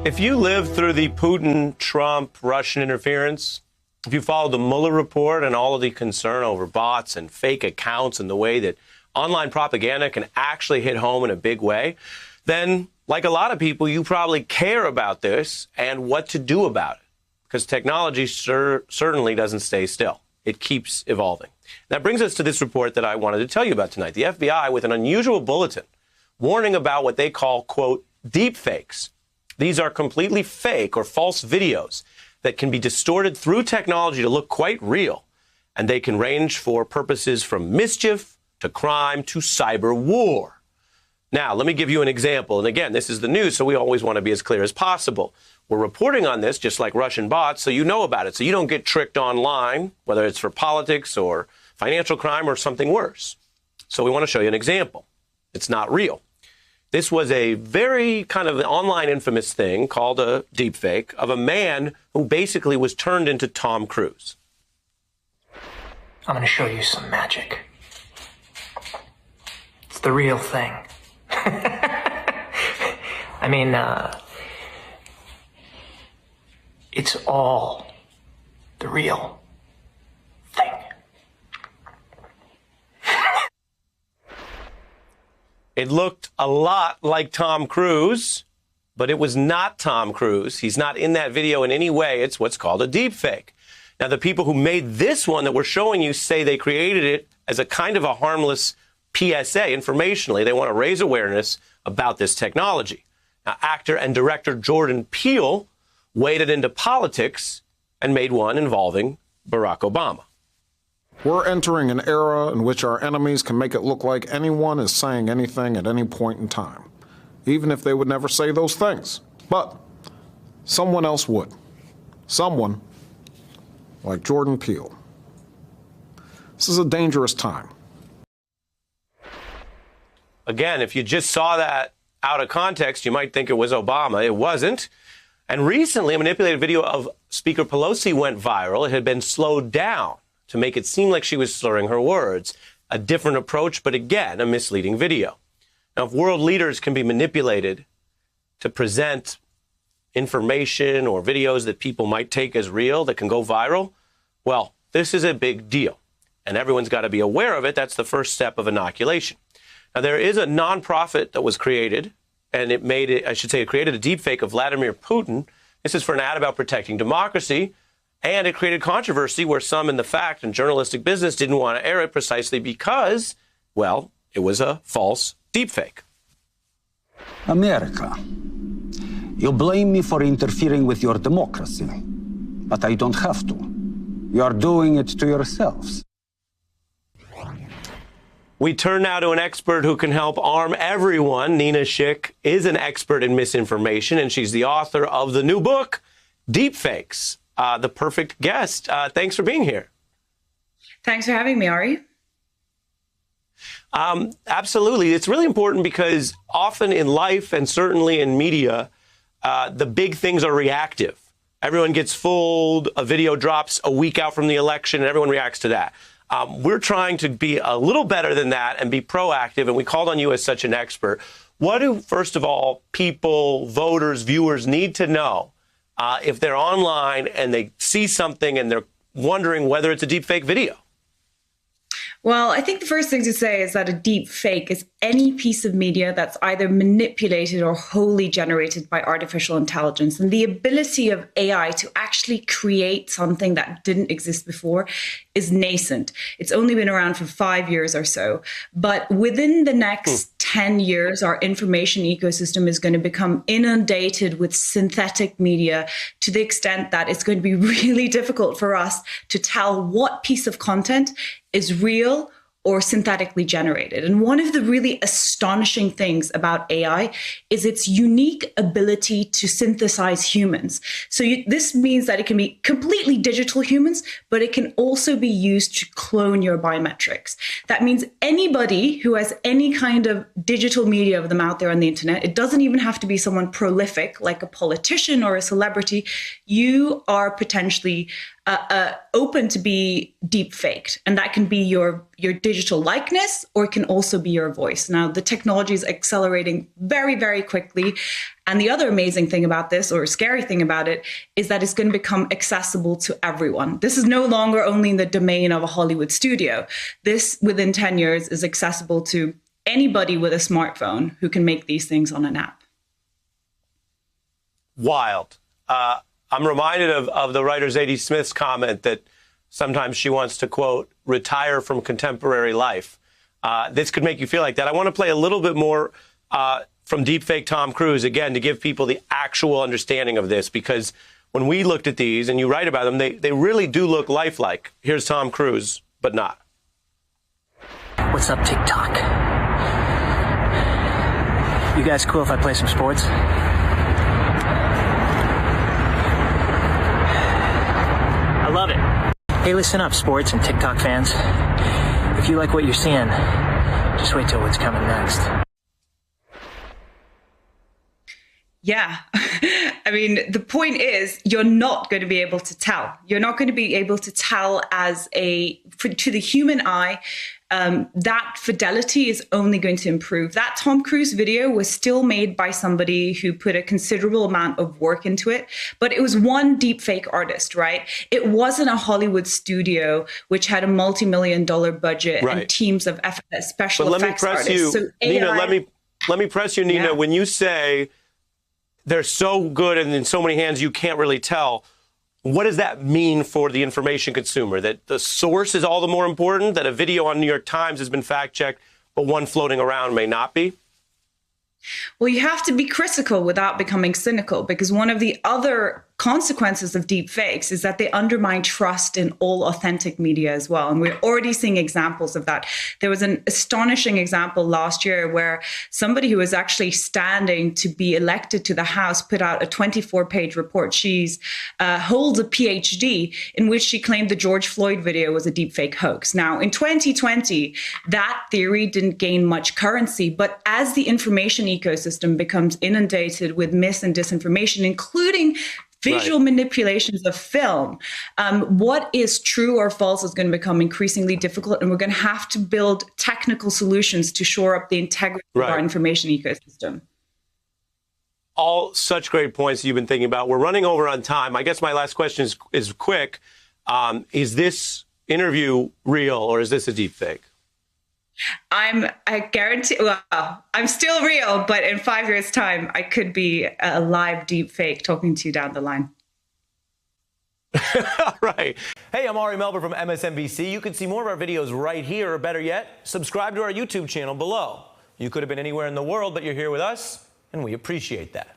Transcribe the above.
If you lived through the Putin, Trump, Russian interference, if you followed the Mueller report and all of the concern over bots and fake accounts and the way that online propaganda can actually hit home in a big way, then, like a lot of people, you probably care about this and what to do about it, because technology certainly doesn't stay still. It keeps evolving. That brings us to this report that I wanted to tell you about tonight. The FBI with an unusual bulletin warning about what they call, quote, deep fakes. These are completely fake or false videos that can be distorted through technology to look quite real. And they can range for purposes from mischief to crime to cyber war. Now, let me give you an example. And again, this is the news, so we always want to be as clear as possible. We're reporting on this, just like Russian bots, so you know about it, so you don't get tricked online, whether it's for politics or financial crime or something worse. So we want to show you an example. It's not real. This was a very kind of online infamous thing called a deepfake of a man who basically was turned into Tom Cruise. I'm going to show you some magic. It's the real thing. I mean, it's all the real thing. It looked a lot like Tom Cruise, but it was not Tom Cruise. He's not in that video in any way. It's what's called a deepfake. Now, the people who made this one that we're showing you say they created it as a kind of a harmless PSA, informationally. They want to raise awareness about this technology. Now, actor and director Jordan Peele waded into politics and made one involving Barack Obama. We're entering an era in which our enemies can make it look like anyone is saying anything at any point in time, even if they would never say those things. But someone else would. Someone like Jordan Peele. This is a dangerous time. Again, if you just saw that out of context, you might think it was Obama. It wasn't. And recently, a manipulated video of Speaker Pelosi went viral. It had been slowed down to make it seem like she was slurring her words. A different approach, but again, a misleading video. Now, if world leaders can be manipulated to present information or videos that people might take as real that can go viral, well, this is a big deal. And everyone's got to be aware of it. That's the first step of inoculation. Now, there is a nonprofit that was created, and it created a deepfake of Vladimir Putin. This is for an ad about protecting democracy. And it created controversy where some in the fact and journalistic business didn't want to air it precisely because, well, it was a false deepfake. America, you blame me for interfering with your democracy, but I don't have to. You are doing it to yourselves. We turn now to an expert who can help arm everyone. Nina Schick is an expert in misinformation, and she's the author of the new book, Deepfakes. The perfect guest. Thanks for being here. Thanks for having me, Ari. Absolutely. It's really important because often in life and certainly in media, the big things are reactive. Everyone gets fooled. A video drops a week out from the election and everyone reacts to that. We're trying to be a little better than that and be proactive. And we called on you as such an expert. What do, first of all, people, voters, viewers need to know if they're online and they see something and they're wondering whether it's a deepfake video? Well, I think the first thing to say is that a deep fake is any piece of media that's either manipulated or wholly generated by artificial intelligence. And the ability of AI to actually create something that didn't exist before is nascent. It's only been around for 5 years or so. But within the next 10 years, our information ecosystem is going to become inundated with synthetic media to the extent that it's going to be really difficult for us to tell what piece of content is real or synthetically generated. And one of the really astonishing things about AI is its unique ability to synthesize humans. So this means that it can be completely digital humans, but it can also be used to clone your biometrics. That means anybody who has any kind of digital media of them out there on the internet, it doesn't even have to be someone prolific like a politician or a celebrity, you are potentially open to be deep faked, and that can be your digital likeness, or it can also be your voice. Now, the technology is accelerating very, very quickly. And the other amazing thing about this, or scary thing about it, is that it's going to become accessible to everyone. This is no longer only in the domain of a Hollywood studio. This, within 10 years, is accessible to anybody with a smartphone who can make these things on an app. Wild. I'm reminded of the writer Zadie Smith's comment that sometimes she wants to, quote, retire from contemporary life. This could make you feel like that. I want to play a little bit more from deepfake Tom Cruise, again, to give people the actual understanding of this, because when we looked at these and you write about them, they really do look lifelike. Here's Tom Cruise, but not. What's up, TikTok? You guys cool if I play some sports? I love it. Hey, listen up, sports and TikTok fans. If you like what you're seeing, just wait till what's coming next. Yeah. I mean, the point is, you're not going to be able to tell. You're not going to be able to tell to the human eye. That fidelity is only going to improve. That Tom Cruise video was still made by somebody who put a considerable amount of work into it, but it was one deepfake artist, right? It wasn't a Hollywood studio which had a multi-million-dollar budget and teams of special effects artists. So Nina, let me press you, Nina. When you say they're so good and in so many hands you can't really tell, what does that mean for the information consumer? That the source is all the more important, that a video on New York Times has been fact-checked, but one floating around may not be? Well, you have to be critical without becoming cynical, because one of the other consequences of deep fakes is that they undermine trust in all authentic media as well. And we're already seeing examples of that. There was an astonishing example last year where somebody who was actually standing to be elected to the House put out a 24-page report. She's holds a PhD in which she claimed the George Floyd video was a deep fake hoax. Now, in 2020, that theory didn't gain much currency, but as the information ecosystem becomes inundated with mis and disinformation, including visual manipulations of film, what is true or false is going to become increasingly difficult, and we're going to have to build technical solutions to shore up the integrity of our information ecosystem. All such great points you've been thinking about. We're running over on time. I guess my last question is quick. Is this interview real, or is this a deep fake? I guarantee, well, I'm still real, but in 5 years' time, I could be a live deep fake talking to you down the line. Right. Hey, I'm Ari Melber from MSNBC. You can see more of our videos right here, or better yet, subscribe to our YouTube channel below. You could have been anywhere in the world, but you're here with us, and we appreciate that.